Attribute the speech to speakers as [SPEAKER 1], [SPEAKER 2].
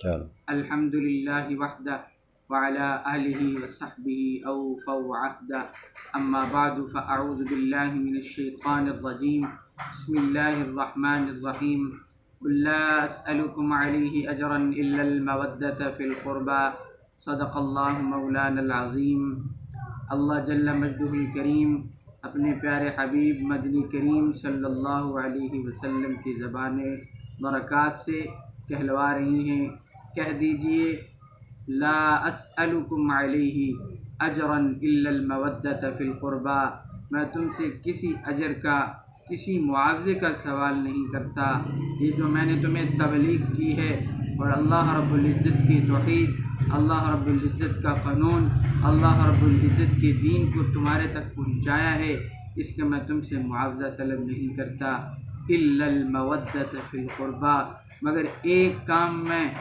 [SPEAKER 1] چلو
[SPEAKER 2] الحمد للہ وحدہ وعلی آلہ وصحبہ اوفوا عہدہ اما بعد فاعوذ باللہ من الشیطان الرجیم بسم اللہ الرحمن الرحیم قل لا اسألکم علیہ اجرا الا المودۃ فی القربى صدق اللہ مولانا العظیم۔ اللہ جل مجدہ الکریم اپنے پیارے حبیب مدنی کریم صلی اللہ علیہ وسلم کی زبان برکات سے کہلوا رہی ہیں، کہہ دیجئے لا اسألکم علیہ اجرا الا المودۃ فی القربى، میں تم سے کسی اجر کا، کسی معاوضے کا سوال نہیں کرتا۔ یہ جو میں نے تمہیں تبلیغ کی ہے اور اللہ رب العزت کی توحید، اللہ رب العزت کا قانون، اللہ رب العزت کے دین کو تمہارے تک پہنچایا ہے، اس کا میں تم سے معاوضہ طلب نہیں کرتا۔ الا المودۃ فی القربى، مگر ایک کام میں